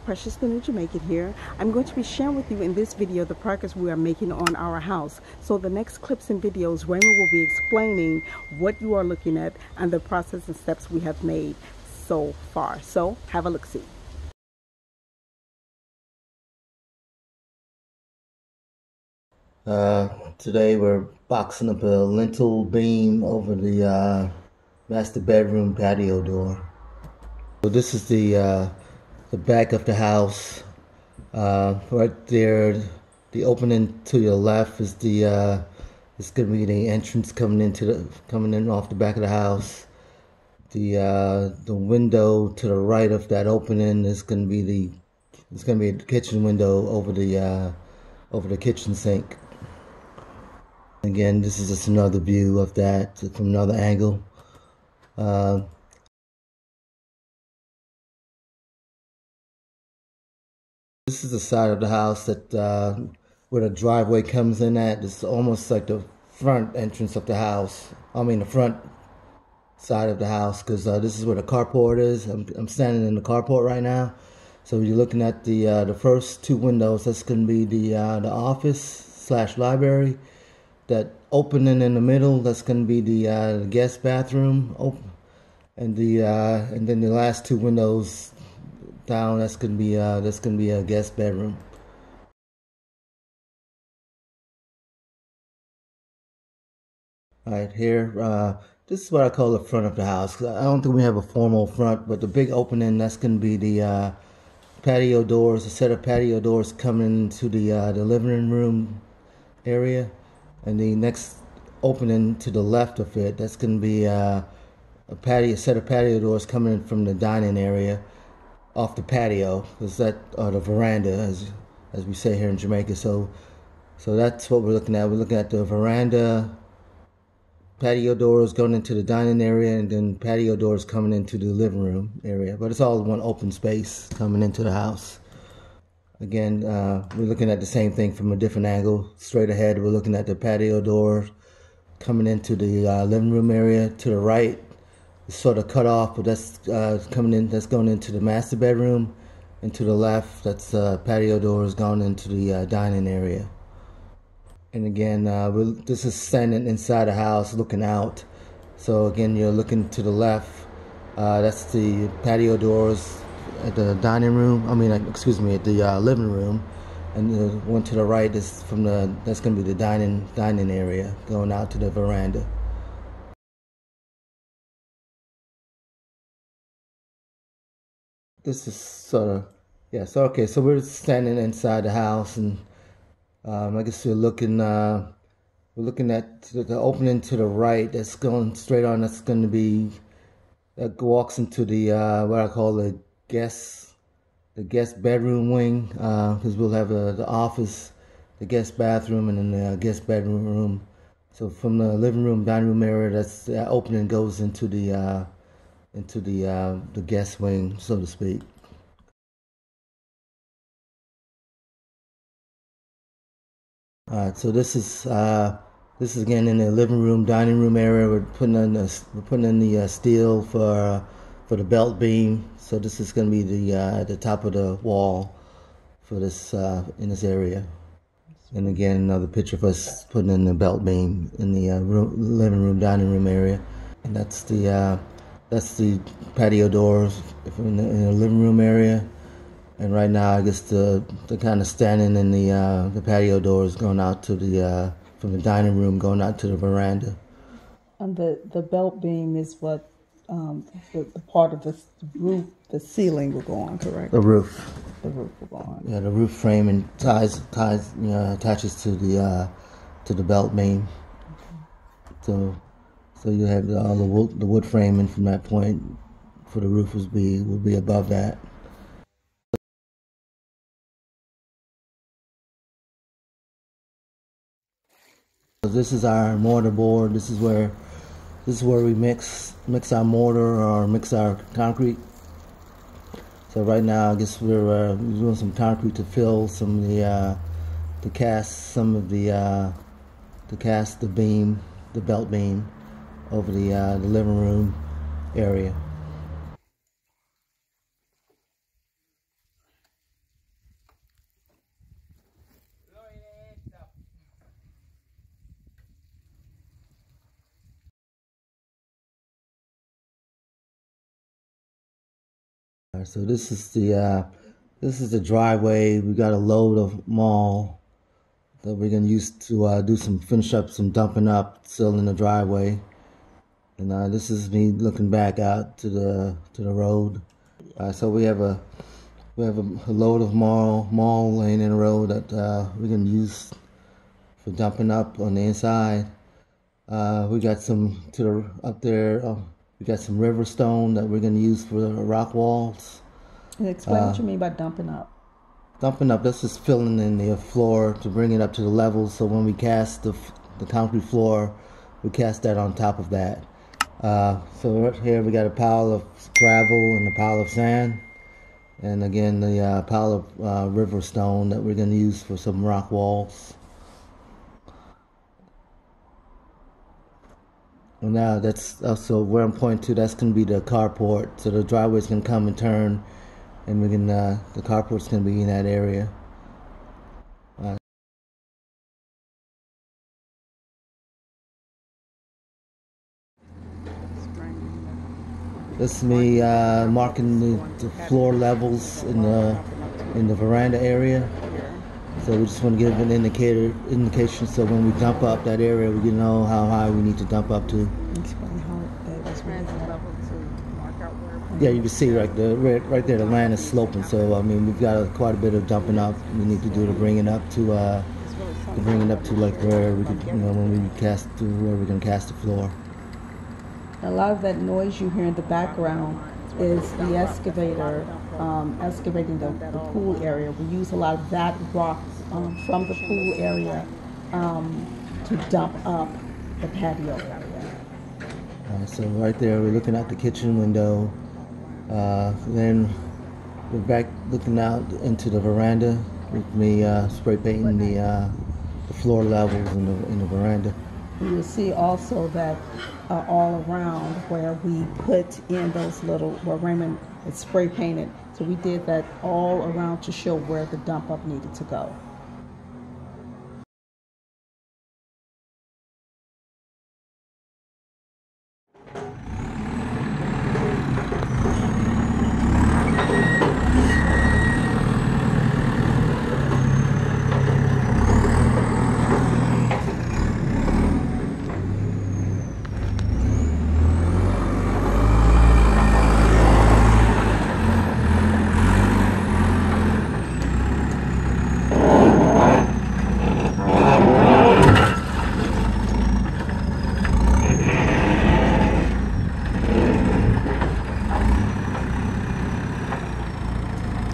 Precious the New Jamaican here. I'm going to be sharing with you in this video the progress we are making on our house. So the next clips and videos, Raymond will be explaining what you are looking at and the process and steps we have made so far. So have a look-see. Today we're boxing up a lintel beam over the master bedroom patio door. So this is the back of the house. Right there, the opening to your left is it's gonna be the entrance coming in off the back of the house. The window to the right of that opening is gonna be the kitchen window over the kitchen sink. Again, this is just another view of that from another angle. This is the side of the house that where the driveway comes in at. It's almost like the front entrance of the house. I mean the front side of the house, because this is where the carport is. I'm standing in the carport right now. So you're looking at the first two windows. That's going to be the office / library. That opening in the middle, that's going to be the guest bathroom. And then the last two windows down, that's going to be a guest bedroom. All right, here, this is what I call the front of the house. I don't think we have a formal front, but the big opening, that's going to be the patio doors, a set of patio doors coming into the living room area. And the next opening to the left of it, that's going to be a set of patio doors coming in from the dining area off the patio, because that the veranda, as we say here in Jamaica. So that's what we're looking at. We're looking at the veranda, patio doors going into the dining area, and then patio doors coming into the living room area. But it's all one open space coming into the house. Again, we're looking at the same thing from a different angle. Straight ahead, we're looking at the patio door coming into the living room area. To the right, it's sort of cut off, but that's coming in. That's going into the master bedroom. And to the left, that's patio doors going into the dining area. And again, this is standing inside the house, looking out. So again, you're looking to the left. That's the patio doors at the dining room. At the living room. And the one to the right is that's going to be the dining area going out to the veranda. This is sort of, yeah. So okay, so we're standing inside the house, and I guess we're looking at the opening to the right. That's going straight on. That's going to be that walks into the what I call the guest bedroom wing, because we'll have the office, the guest bathroom, and then the guest bedroom room. So from the living room, dining room area, that opening goes into the guest wing, so to speak. All right, so this is again in the living room, dining room area. We're putting in the steel for the belt beam. So this is going to be the top of the wall for this in this area. And again, another picture of us putting in the belt beam in the living room, dining room area. And that's the patio doors in the living room area. And right now, I guess the kind of standing in the patio doors going out to from the dining room going out to the veranda. And the belt beam is what the part of the roof, the ceiling will go on, correct? The roof. The roof will go on. Yeah, the roof frame and attaches to the belt beam. Okay. So you have all the wood framing from that point for the roof will be above that. This is our mortar board. This is where we mix our mortar or mix our concrete. So right now, I guess we're doing some concrete to fill some of the beam, the belt beam, over the living room area. So this is the driveway. We got a load of mall that we're gonna use to finish up some dumping up, still in the driveway. And this is me looking back out to the road. So we have a load of mall laying in the road that we're gonna use for dumping up on the inside. We got some up there. We got some river stone that we're gonna use for the rock walls. And explain what you mean by dumping up. Dumping up, that's just filling in the floor to bring it up to the level. So when we cast the concrete floor, we cast that on top of that. So right here we got a pile of gravel and a pile of sand, and again the pile of river stone that we're going to use for some rock walls. And now that's also where I'm pointing to. That's going to be the carport. So the driveway's going to come and turn, and we can the carport's going to be in that area. This is me marking the floor levels in the veranda area. So we just want to give an indication so when we dump up that area, we can know how high we need to dump up to. Yeah, you can see right there the land is sloping. So I mean we've got quite a bit of dumping up we need to do to bring it up to like where we could, when we cast to where we're gonna cast the floor. A lot of that noise you hear in the background is the excavator excavating the pool area. We use a lot of that rock from the pool area to dump up the patio area. So right there we're looking out the kitchen window. Then we're back looking out into the veranda with me spray painting the floor levels in the veranda. You will see also that all around where we put in those little, where Raymond is spray painted. So we did that all around to show where the dump up needed to go.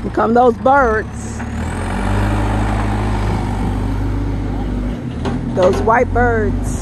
Here come those birds. Those white birds.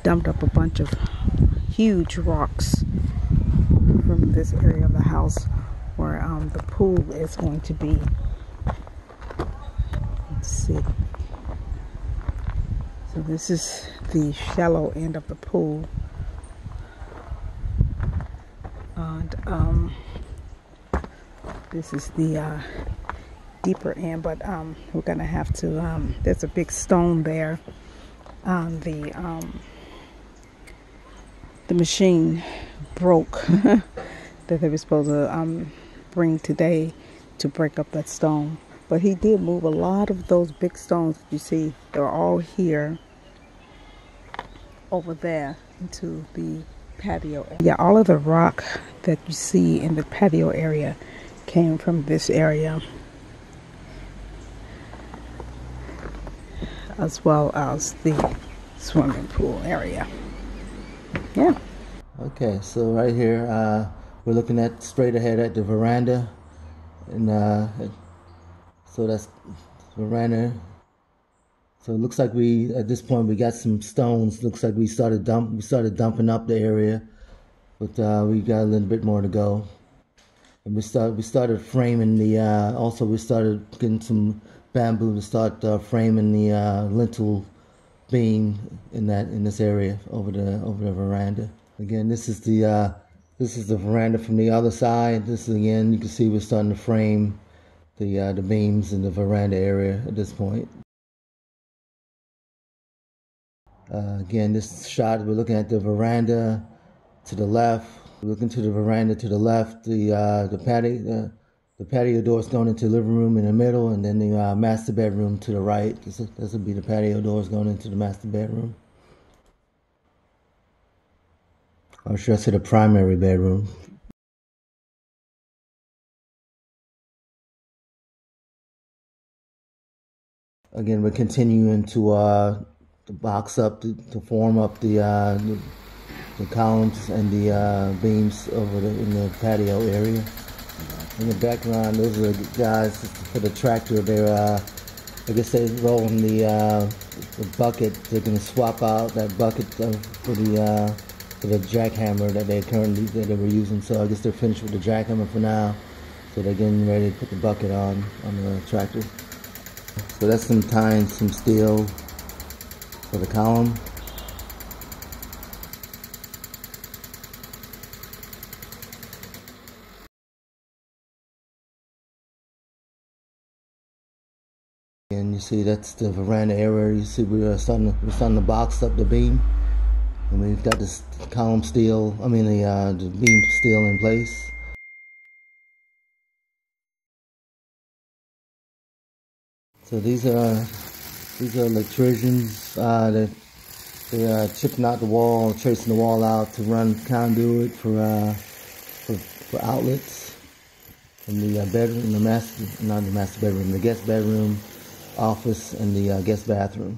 dumped up a bunch of huge rocks from this area of the house where the pool is going to be. Let's see. So this is the shallow end of the pool, and this is the deeper end. But we're gonna have to. There's a big stone there. The machine broke that they were supposed to bring today to break up that stone. But he did move a lot of those big stones that you see. They're all here, over there, into the patio area. Yeah, all of the rock that you see in the patio area came from this area, as well as the swimming pool area. Yeah. Okay, so right here, we're looking at straight ahead at the veranda, and so that's veranda. So it looks like at this point we got some stones. Looks like we started dumping up the area, but we got a little bit more to go. And we started framing the. Also, we started getting some bamboo to start framing the lintel beam in this area over the veranda. Again, this is the veranda from the other side. This again, you can see we're starting to frame the beams in the veranda area at this point. Again, this shot, we're looking at the veranda to the left. We're looking to the veranda to the left. The patio doors going into the living room in the middle, and then the master bedroom to the right. This would be the patio doors going into the master bedroom. Or should I say the primary bedroom? Again, we're continuing to box up to form up the columns and the beams in the patio area. In the background, those are the guys for the tractor. They're I guess they're rolling the bucket. They're going to swap out that bucket for the jackhammer that they were using. So I guess they're finished with the jackhammer for now. So they're getting ready to put the bucket on the tractor. So that's them tying some steel for the column. And you see that's the veranda area. You see we're starting to box up the beam, and we've got this column steel. I mean the beam steel in place. So these are electricians. They're chipping out the wall, tracing the wall out to run conduit for outlets from the bedroom, the guest bedroom, office, and the guest bathroom.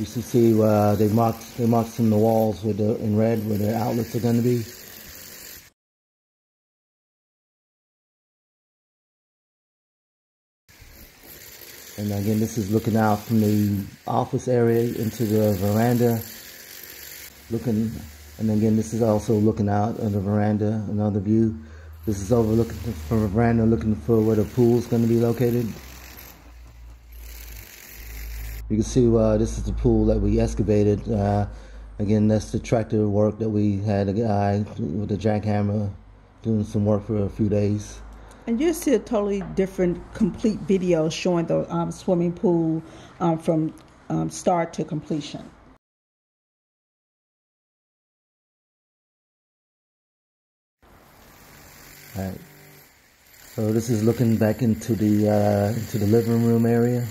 You can see they marked some of the walls in red where their outlets are going to be. And again, this is looking out from the office area into the veranda. And again, this is also looking out on the veranda, another view. This is overlooking from a veranda, looking for where the pool is going to be located. You can see this is the pool that we excavated. Again, that's the tractor work that we had a guy with a jackhammer doing some work for a few days. And you see a totally different, complete video showing the swimming pool from start to completion. All right. So this is looking back into the living room area.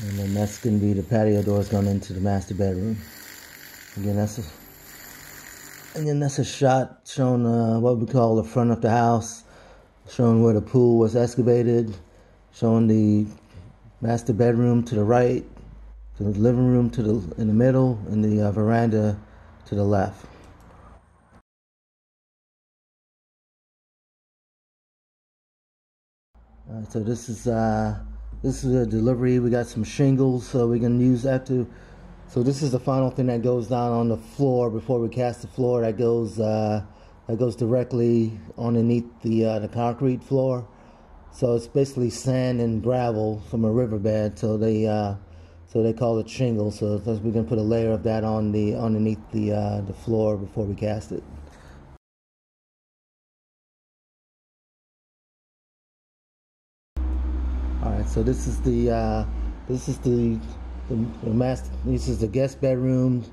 And then that's going to be the patio doors going into the master bedroom. Again, that's a shot showing what we call the front of the house, showing where the pool was excavated, showing the master bedroom to the right, the living room in the middle, and the veranda to the left. So this is a delivery. We got some shingles, so we can use that to. So this is the final thing that goes down on the floor before we cast the floor. That goes directly underneath the concrete floor. So it's basically sand and gravel from a riverbed. So they call it shingle. So we're gonna put a layer of that on underneath the floor before we cast it. All right, so this is the master. This is the guest bedroom,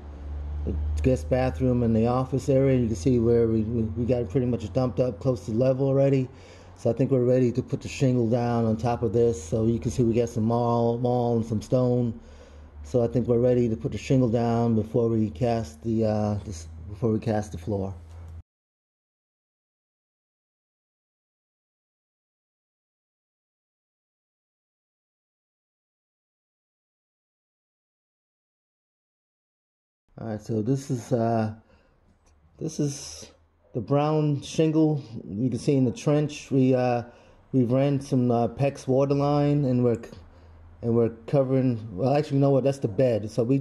the guest bathroom, and the office area. You can see where we got it pretty much dumped up close to level already. So I think we're ready to put the shingle down on top of this. So you can see we got some marl and some stone. So I think we're ready to put the shingle down before we cast the floor. All right, so this is the brown shingle. You can see in the trench we ran some PEX water line, and we're covering. Well, actually, you know what? That's the bed. So we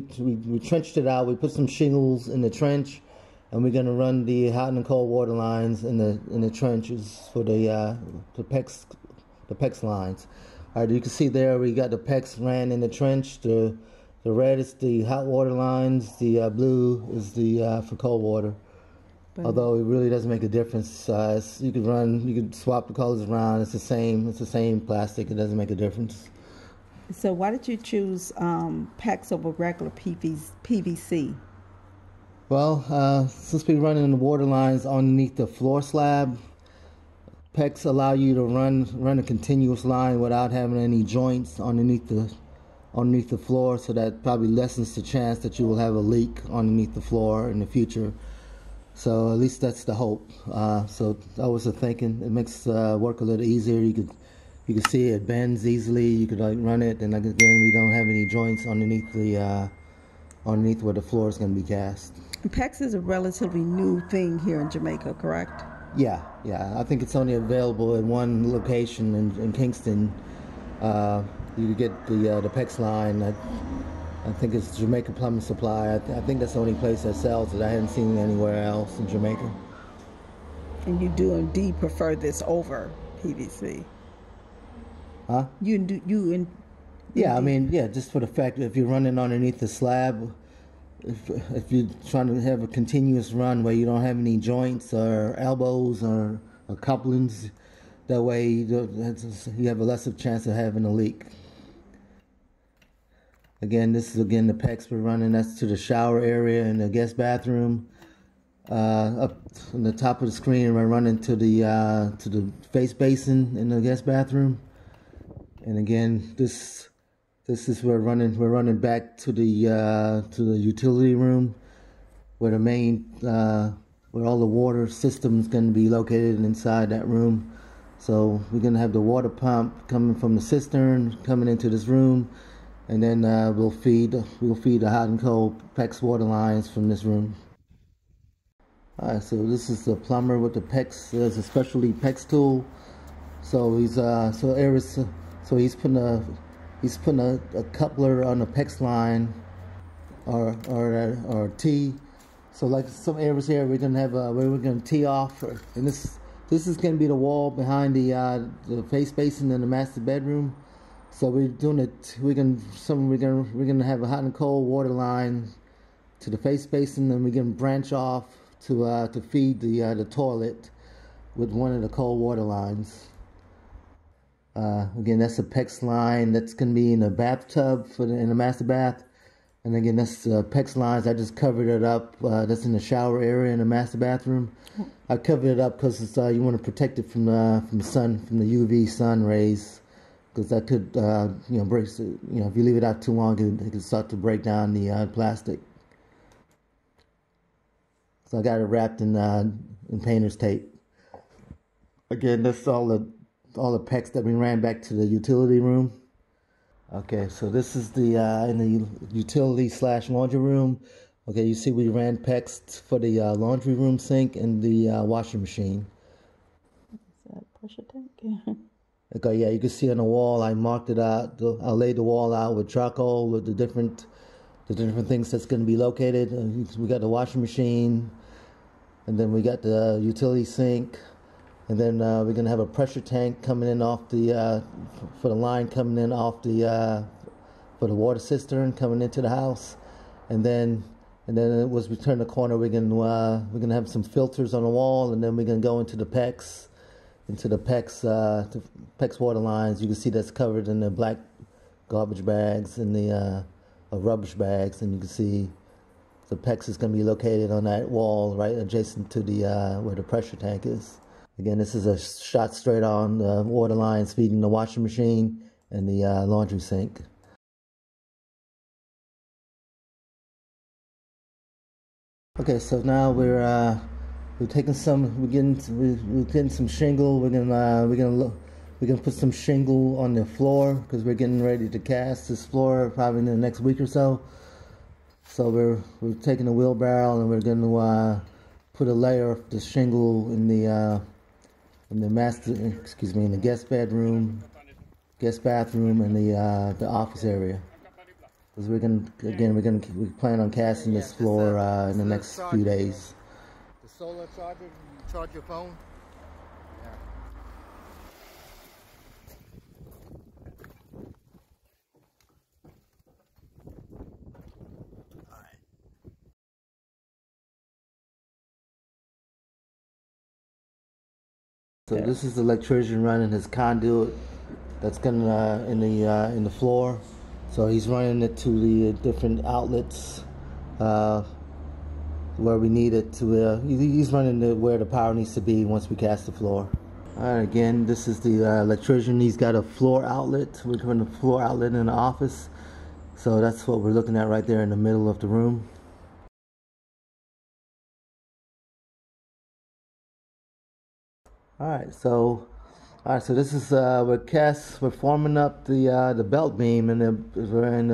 trenched it out. We put some shingles in the trench, and we're gonna run the hot and cold water lines in the trenches for the PEX lines. All right, you can see there we got the PEX ran in the trench. The red is the hot water lines. The blue is the for cold water. Although it really doesn't make a difference. You could swap the colors around. It's the same plastic. It doesn't make a difference. So why did you choose PEX over regular PVC? Well, since we're running the water lines underneath the floor slab, PEX allow you to run a continuous line without having any joints underneath the floor, so that probably lessens the chance that you will have a leak underneath the floor in the future. So at least that's the hope. So that was the thinking. It makes work a little easier. You could see it bends easily. You could run it, and again we don't have any joints underneath where the floor is going to be cast. PEX is a relatively new thing here in Jamaica, correct? Yeah. I think it's only available in one location in Kingston. You get the PEX line. I think it's Jamaica Plumbing Supply. I think that's the only place that sells it. I haven't seen it anywhere else in Jamaica. And you do indeed prefer this over PVC? Huh? Yeah, I mean, just for the fact that if you're running underneath the slab, if you're trying to have a continuous run where you don't have any joints or elbows or couplings, that way you have a lesser chance of having a leak. Again, this is the PEX we're running. That's to the shower area and the guest bathroom. Up on the top of the screen, we're running to the face basin in the guest bathroom. And again, this is we're running back to the utility room, where the main where all the water system's going to be located inside that room. So we're going to have the water pump coming from the cistern coming into this room. And then we'll feed the hot and cold PEX water lines from this room. All right, so this is the plumber with the PEX. There's a specialty PEX tool. So he's putting a coupler on the PEX line or T. So like some areas here, we're gonna have where we're gonna tee off, and this is gonna be the wall behind the face basin in the master bedroom. So we're doing it. We're gonna have a hot and cold water line to the face basin, and we're gonna branch off to feed the toilet with one of the cold water lines. Again, that's a PEX line that's gonna be in the bathtub in the master bath, and again that's PEX lines. I just covered it up. That's in the shower area in the master bathroom. I covered it up because you want to protect it from the sun, from the UV sun rays. Because that could, break. If you leave it out too long, it could start to break down the plastic. So I got it wrapped in painter's tape. Again, that's all the PEX that we ran back to the utility room. Okay, so this is the in the utility / laundry room. Okay, you see we ran PEX for the laundry room sink and the washing machine. Is that pressure tank? Yeah. Okay, yeah, you can see on the wall, I marked it out. I laid the wall out with charcoal with the different things that's going to be located. We got the washing machine, and then we got the utility sink, and then we're going to have a pressure tank coming in off the for the line coming in off the for the water cistern coming into the house, and then as we turn the corner, we're gonna have some filters on the wall, and then we're gonna go into the PEX water lines. You can see that's covered in the black garbage bags and the rubbish bags, and you can see the PEX is going to be located on that wall right adjacent to the where the pressure tank is. Again, this is a shot straight on the water lines feeding the washing machine and the laundry sink. Okay, so now we're getting some shingle. We're gonna put some shingle on the floor because we're getting ready to cast this floor probably in the next week or so. So we're taking a wheelbarrow and we're gonna put a layer of the shingle in the guest bathroom, and the office area. Because we plan on casting this floor in the next few days. The solar charger, you charge your phone? Yeah. Alright. So this is the electrician running his conduit that's gonna in the floor. So he's running it to the different outlets where we need it to. He's running it where the power needs to be once we cast the floor. All right, again, this is the electrician. He's got a floor outlet. We're putting a floor outlet in the office. So that's what we're looking at right there in the middle of the room. All right, so this is we're forming up the belt beam in the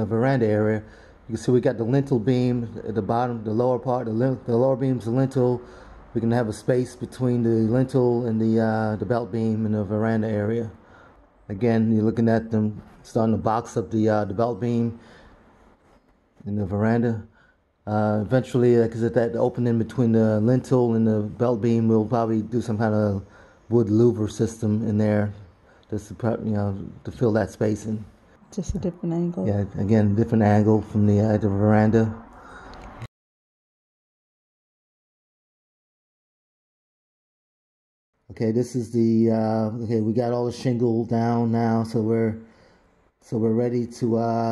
veranda area. You can see we got the lintel beam at the bottom, the lower part. The lower beam's the lintel. We can have a space between the lintel and the belt beam in the veranda area. Again, you're looking at them starting to box up the belt beam in the veranda. Eventually, because at that opening between the lintel and the belt beam, we'll probably do some kind of wood louver system in there, just to fill that space in. Just a different angle. Yeah, again, different angle from the veranda. Okay, this is the okay. We got all the shingle down now, so we're ready to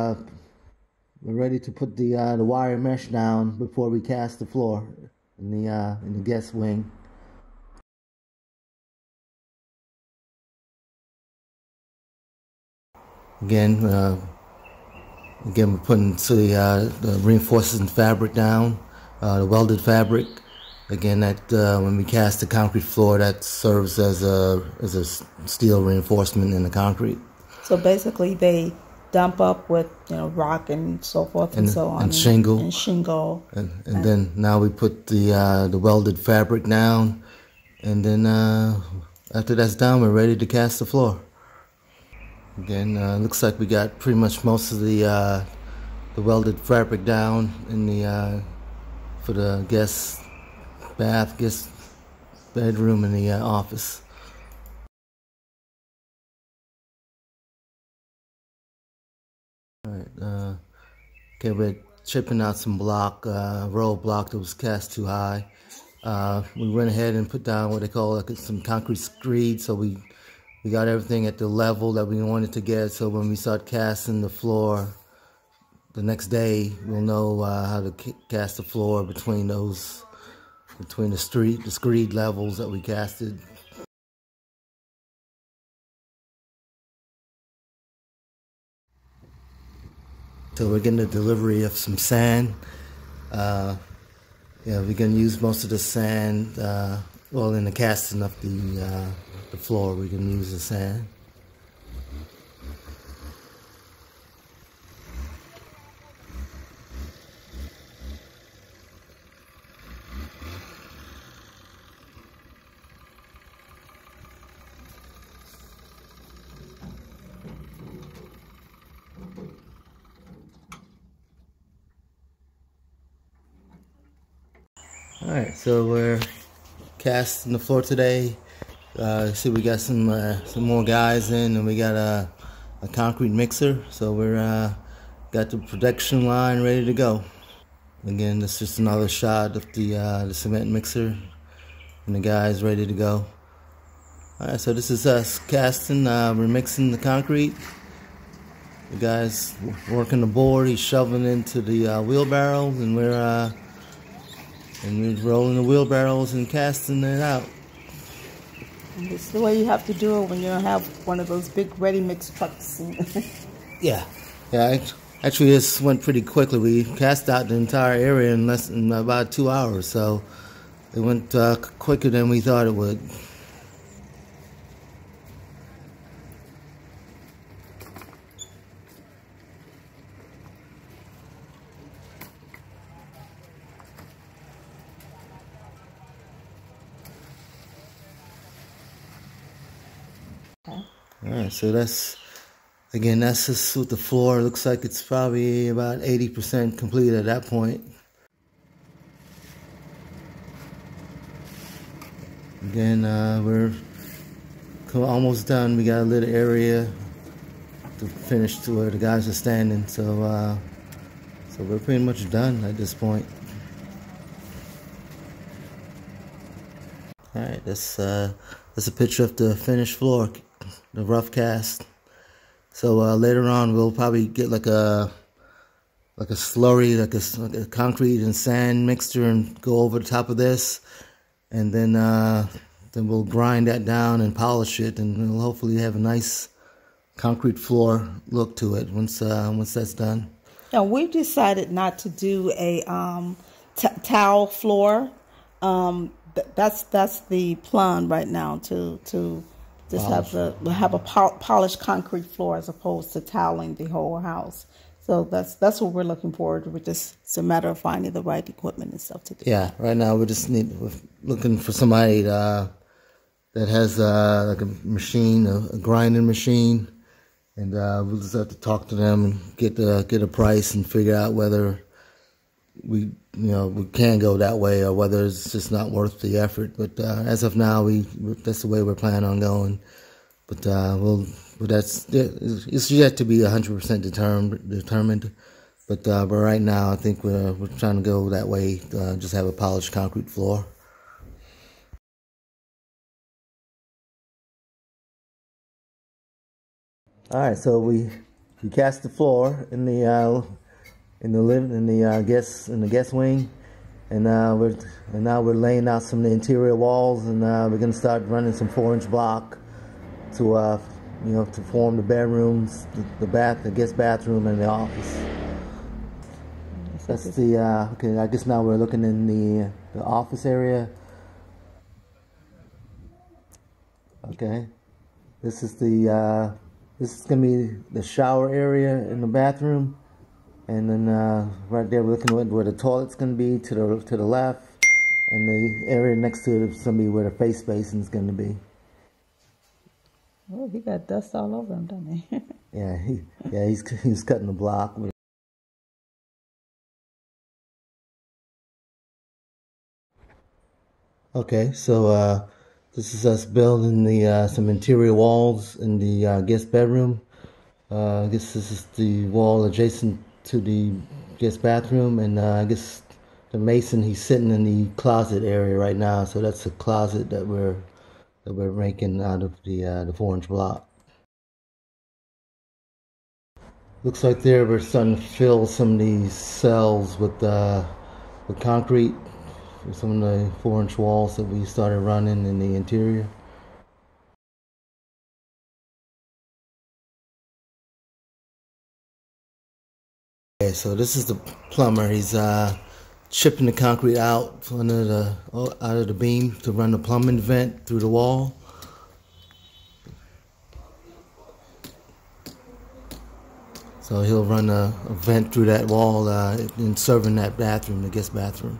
put the wire mesh down before we cast the floor in the guest wing. Again, we're putting the reinforcing fabric down, the welded fabric. Again, that when we cast the concrete floor, that serves as a steel reinforcement in the concrete. So basically, they dump up with rock and so forth and so on, and shingle, and then now we put the welded fabric down, and then after that's done, we're ready to cast the floor. Again, looks like we got pretty much most of the welded fabric down in the for the guest bedroom and the office. All right, okay, we're chipping out some roll block that was cast too high. We went ahead and put down what they call some concrete screed, so we got everything at the level that we wanted to get, so when we start casting the floor the next day, we'll know how to cast the floor between the screed levels that we casted. So we're getting a delivery of some sand. We're gonna use most of the sand, in the casting of the floor, we can use the sand. Alright, so we're casting the floor today. See, we got some more guys in, and we got a concrete mixer. So we're got the production line ready to go. Again, this is just another shot of the cement mixer, and the guys ready to go. Alright, so this is us casting. We're mixing the concrete. The guy's working the board. He's shoveling into the wheelbarrows, and we're rolling the wheelbarrows and casting it out. And it's the way you have to do it when you don't have one of those big ready-mix trucks. Yeah. Actually, this went pretty quickly. We cast out the entire area in less than about 2 hours, so it went quicker than we thought it would. Alright, so that's just with the floor. It looks like it's probably about 80% complete at that point. Again, we're almost done. We got a little area to finish to where the guys are standing, so we're pretty much done at this point. Alright, that's a picture of the finished floor, the rough cast. So later on we'll probably get like a slurry, like a concrete and sand mixture, and go over the top of this, and then we'll grind that down and polish it, and we'll hopefully have a nice concrete floor look to it once that's done. Now, we decided not to do a towel floor. That's the plan right now, to just have a polished concrete floor as opposed to toweling the whole house. So that's what we're looking forward to. It's a matter of finding the right equipment and stuff to do. Yeah, right now we're looking for somebody that has like a machine, a grinding machine, and we'll just have to talk to them and get a price and figure out whether we can go that way or whether it's just not worth the effort. But as of now, that's the way we're planning on going. But it's yet to be 100% determined. But right now, I think we're trying to go that way. Just have a polished concrete floor. All right, so we cast the floor in the guest wing, and now we're laying out some of the interior walls, and we're gonna start running some 4-inch block to to form the bedrooms, the guest bathroom, and the office. That's okay. I guess now we're looking in the office area. Okay, this is gonna be the shower area in the bathroom. And then right there, we're looking at where the toilet's going to be to the left, and the area next to it is going to be where the face basin's going to be. Oh, he got dust all over him, doesn't he? Yeah, he's cutting the block. Okay, so this is us building some interior walls in the guest bedroom. I guess this is the wall adjacent to the guest bathroom, and I guess the mason, he's sitting in the closet area right now, so that's a closet that we're making out of the 4-inch block. Looks like we're starting to fill some of these cells with concrete for some of the 4-inch walls that we started running in the interior. Okay, so this is the plumber. He's chipping the concrete out of the beam to run the plumbing vent through the wall. So he'll run a vent through that wall and serving that bathroom, the guest bathroom.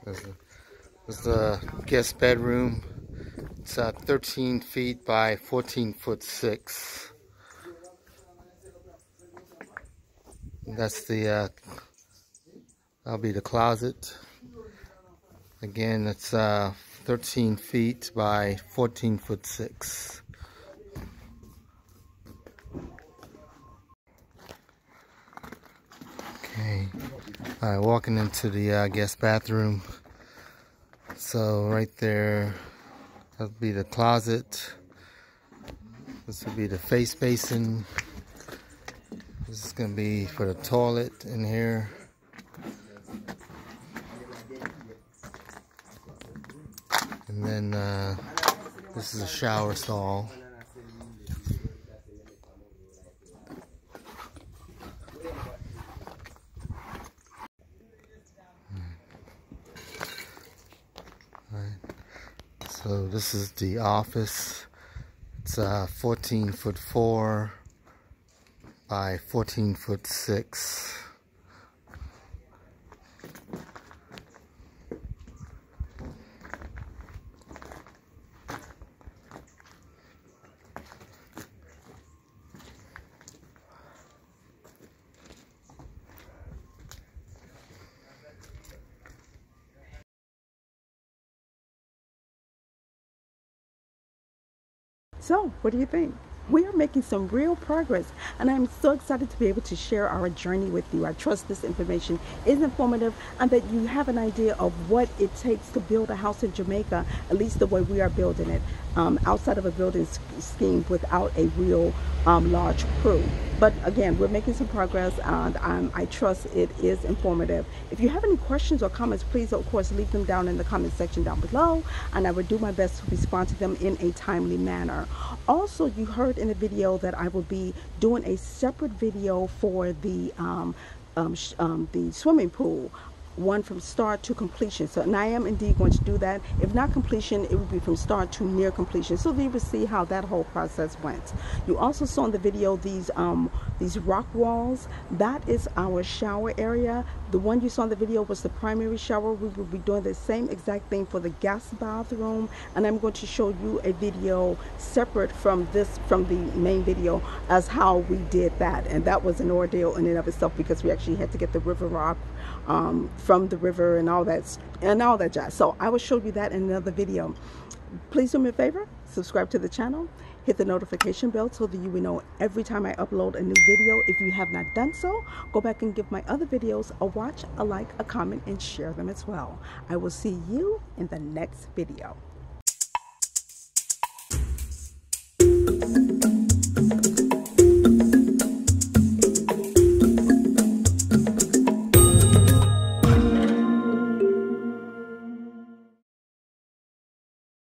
This is the guest bedroom. It's 13 feet by 14'6". That's the that'll be the closet. Again, it's 13 feet by 14'6". Okay. All right, walking into the guest bathroom. So right there, that'll be the closet. This will be the face basin. This is going to be for the toilet in here. And then this is a shower stall. So this is the office. It's 14'4" by 14'6". So, what do you think? We are making some real progress, and I'm so excited to be able to share our journey with you. I trust this information is informative and that you have an idea of what it takes to build a house in Jamaica, at least the way we are building it, outside of a building scheme without a real large crew. But again, we're making some progress, and I trust it is informative. If you have any questions or comments, please, of course, leave them down in the comment section down below, and I will do my best to respond to them in a timely manner. Also, you heard in the video that I will be doing a separate video for the swimming pool, one from start to completion. So, and I am indeed going to do that. If not completion, it will be from start to near completion, so that you will see how that whole process went. You also saw in the video these rock walls. That is our shower area. The one you saw in the video was the primary shower. We will be doing the same exact thing for the guest bathroom, and I'm going to show you a video separate from the main video as how we did that. And that was an ordeal in and of itself, because we actually had to get the river rock from the river and all that jazz. So I will show you that in another video. Please do me a favor, subscribe to the channel, hit the notification bell so that you will know every time I upload a new video. If you have not done so, go back and give my other videos a watch, a like, a comment, and share them as well. I will see you in the next video.